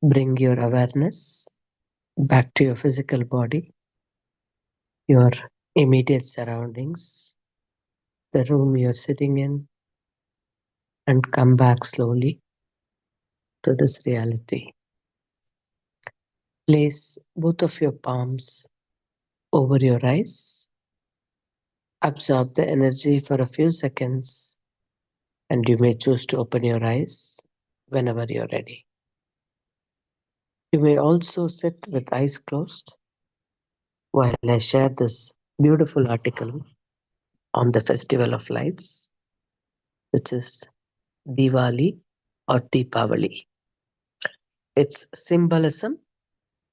Bring your awareness back to your physical body, your immediate surroundings, the room you're sitting in, and come back slowly to this reality. Place both of your palms over your eyes. Absorb the energy for a few seconds, and you may choose to open your eyes whenever you're ready. You may also sit with eyes closed while I share this beautiful article on the Festival of Lights, which is Diwali or Deepavali. Its symbolism,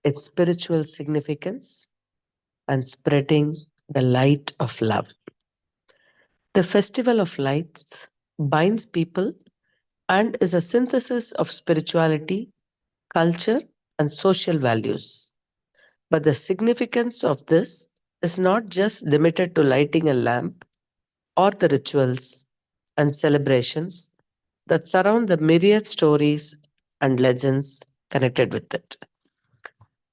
its spiritual significance, and spreading the light of love. The Festival of Lights binds people and is a synthesis of spirituality, culture, and social values. But the significance of this is not just limited to lighting a lamp or the rituals and celebrations that surround the myriad stories and legends connected with it.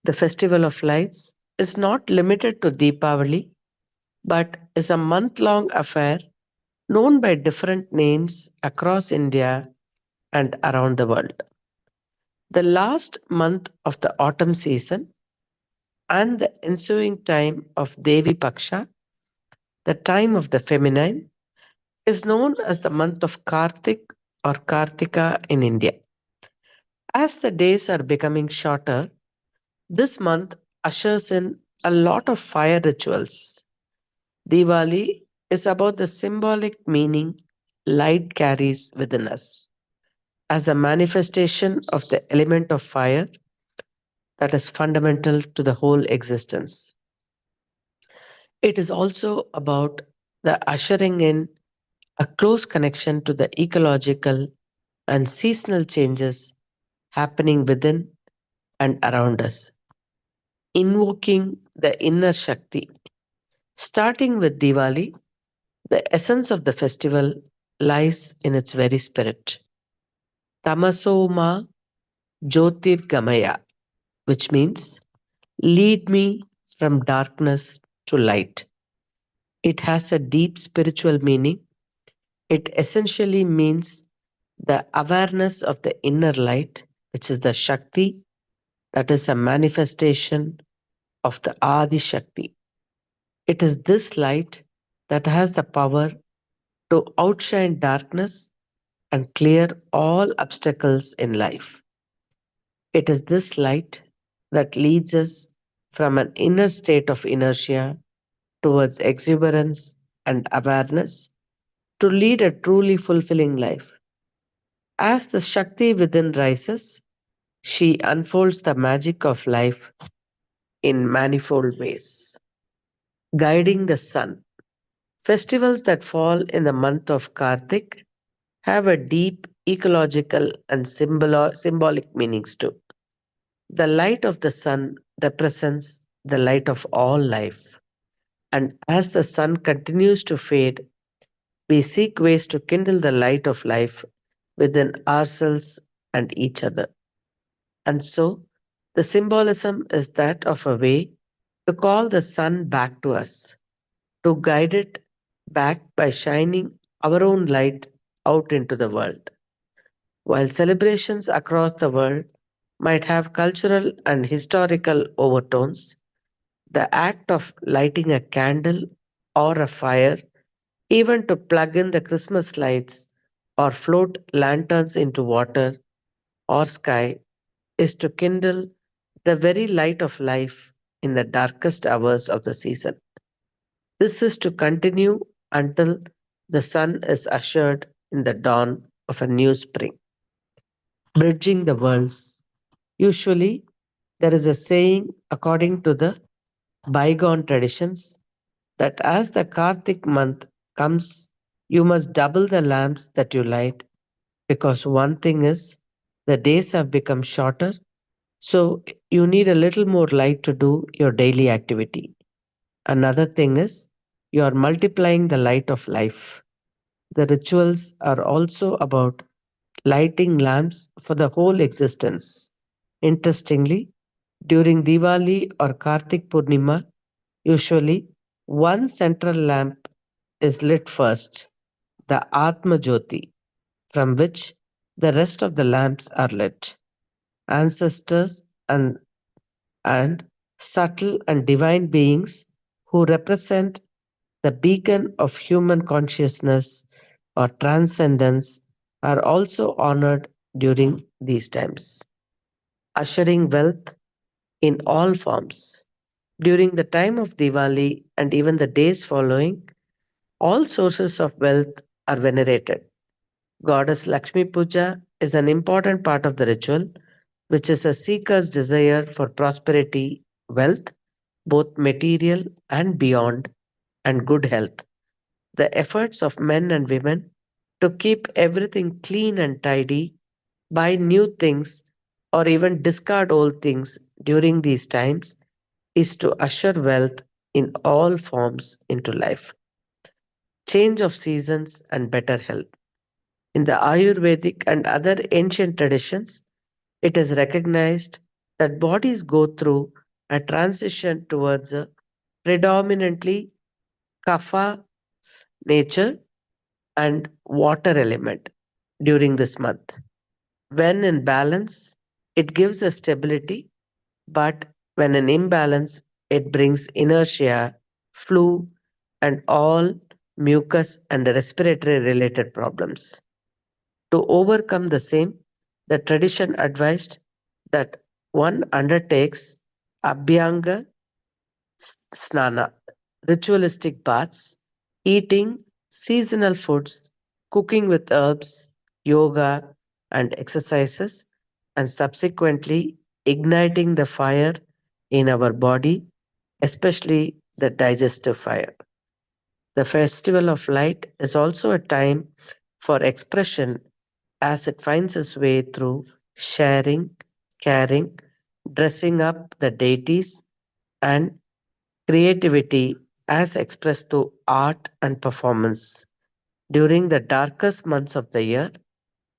The Festival of Lights is not limited to Deepavali, but is a month long affair known by different names across India and around the world. The last month of the autumn season and the ensuing time of Devi Paksha, the time of the feminine, is known as the month of Kartik or Kartika in India. As the days are becoming shorter, this month ushers in a lot of fire rituals. Diwali is about the symbolic meaning light carries within us as a manifestation of the element of fire that is fundamental to the whole existence. It is also about the ushering in a close connection to the ecological and seasonal changes happening within and around us, invoking the inner Shakti. Starting with Diwali, the essence of the festival lies in its very spirit. Tamaso ma Jyotirgamaya, which means lead me from darkness to light. It has a deep spiritual meaning. It essentially means the awareness of the inner light, which is the Shakti, that is a manifestation of the Adi Shakti. It is this light that has the power to outshine darkness and clear all obstacles in life. It is this light that leads us from an inner state of inertia towards exuberance and awareness to lead a truly fulfilling life. As the Shakti within rises, she unfolds the magic of life in manifold ways. Guiding the sun. Festivals that fall in the month of Kartik have a deep ecological and symbolic meanings too. The light of the sun represents the light of all life. And as the sun continues to fade, we seek ways to kindle the light of life within ourselves and each other. And so, the symbolism is that of a way to call the sun back to us, to guide it back by shining our own light out into the world. While celebrations across the world might have cultural and historical overtones, the act of lighting a candle or a fire, even to plug in the Christmas lights or float lanterns into water or sky, is to kindle the very light of life in the darkest hours of the season. This is to continue until the sun is ushered in the dawn of a new spring. Bridging the worlds. Usually, there is a saying according to the bygone traditions that as the Kartik month comes, you must double the lamps that you light because one thing is the days have become shorter, so you need a little more light to do your daily activity. Another thing is you are multiplying the light of life. The rituals are also about lighting lamps for the whole existence. Interestingly, during Diwali or Kartik Purnima, usually one central lamp is lit first, the Atma Jyoti, from which the rest of the lamps are lit. Ancestors and subtle and divine beings who represent the beacon of human consciousness or transcendence are also honored during these times, ushering wealth in all forms. During the time of Diwali and even the days following, all sources of wealth are venerated. Goddess Lakshmi Puja is an important part of the ritual, which is a seeker's desire for prosperity, wealth, both material and beyond, and good health. The efforts of men and women to keep everything clean and tidy, buy new things, or even discard old things during these times is to usher wealth in all forms into life. Change of seasons and better health. In the Ayurvedic and other ancient traditions, it is recognized that bodies go through a transition towards a predominantly kapha nature and water element during this month. When in balance, it gives a stability, but when in imbalance, it brings inertia, flu, and all mucus and respiratory related problems. To overcome the same, the tradition advised that one undertakes abhyanga snana, ritualistic baths, eating seasonal foods, cooking with herbs, yoga, and exercises, and subsequently igniting the fire in our body, especially the digestive fire. The festival of light is also a time for expression as it finds its way through sharing, caring, dressing up the deities, and creativity as expressed through art and performance. During the darkest months of the year,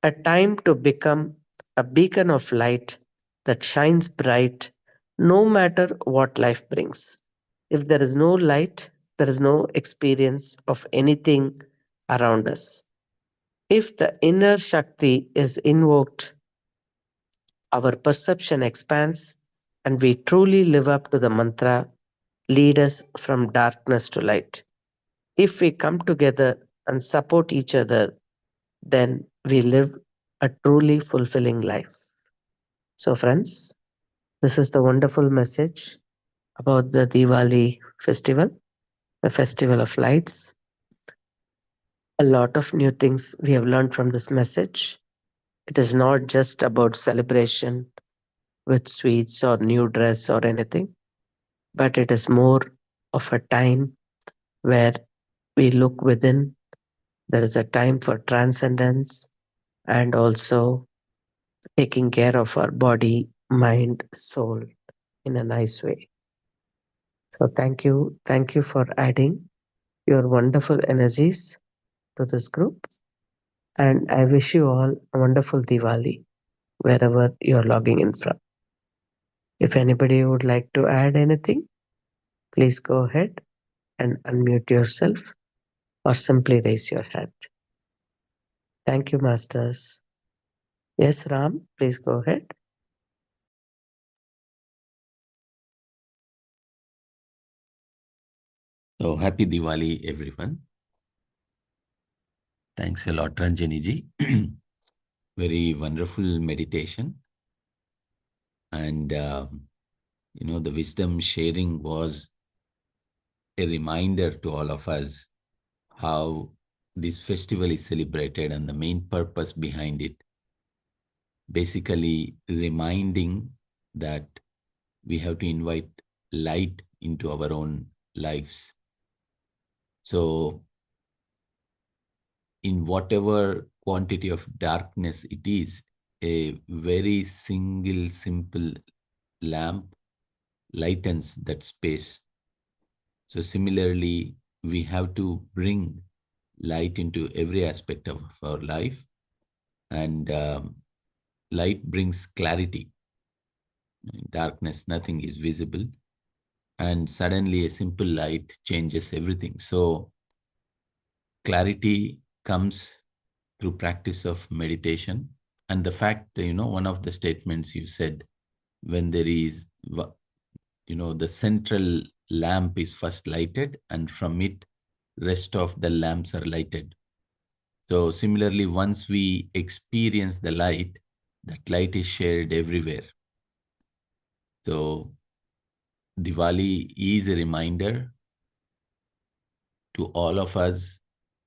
a time to become a beacon of light that shines bright no matter what life brings. If there is no light, there is no experience of anything around us. If the inner Shakti is invoked, our perception expands and we truly live up to the mantra lead us from darkness to light. If we come together and support each other, then we live a truly fulfilling life. So, friends, this is the wonderful message about the Diwali festival, the festival of lights. A lot of new things we have learned from this message. It is not just about celebration with sweets or new dress or anything, but it is more of a time where we look within. There is a time for transcendence and also taking care of our body, mind, soul in a nice way. So, thank you. Thank you for adding your wonderful energies to this group. And I wish you all a wonderful Diwali wherever you're logging in from. If anybody would like to add anything, please go ahead and unmute yourself or simply raise your hand. Thank you, Masters. Yes, Ram, please go ahead. So happy Diwali, everyone. Thanks a lot, Ranjani ji. Very wonderful meditation. And, the wisdom sharing was a reminder to all of us how this festival is celebrated and the main purpose behind it. Basically, reminding that we have to invite light into our own lives. So, in whatever quantity of darkness it is, a very single, simple lamp lightens that space. So, similarly, we have to bring light into every aspect of our life, and light brings clarity. In darkness, nothing is visible. And suddenly, a simple light changes everything. So, clarity comes through practice of meditation. And the fact, one of the statements you said, when there is, the central lamp is first lighted, and from it, rest of the lamps are lighted. So, similarly, once we experience the light, that light is shared everywhere. So, Diwali is a reminder to all of us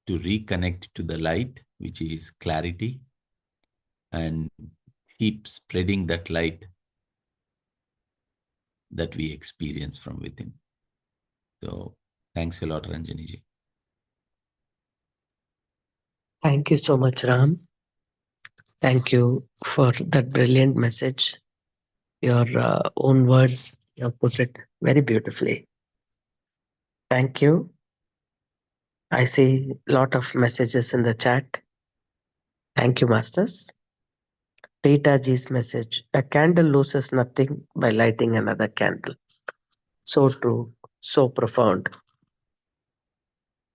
to reconnect to the light, which is clarity, and keep spreading that light that we experience from within. So, thanks a lot, Ranjani ji. Thank you so much, Ram. Thank you for that brilliant message. Your own words, you have put it very beautifully. Thank you. I see a lot of messages in the chat. Thank you, Masters. Rita G's message: a candle loses nothing by lighting another candle. So true, so profound.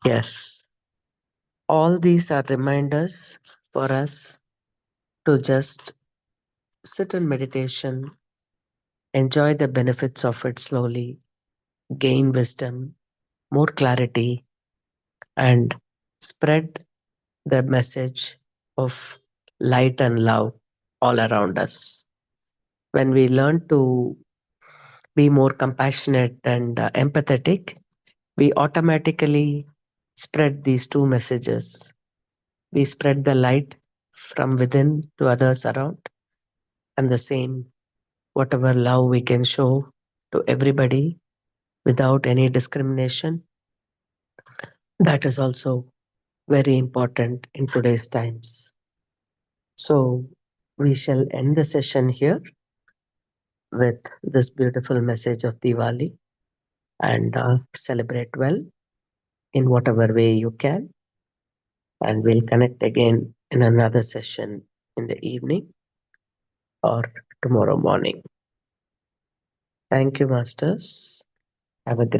Yes, all these are reminders for us to just sit in meditation, enjoy the benefits of it slowly, gain wisdom, more clarity, and spread the message of light and love all around us. When we learn to be more compassionate and empathetic, we automatically spread these two messages. We spread the light from within to others around, and the same, whatever love we can show to everybody without any discrimination, that is also very important in today's times. So, we shall end the session here with this beautiful message of Diwali, and celebrate well in whatever way you can. And we'll connect again in another session in the evening or tomorrow morning. Thank you, Masters. Have a great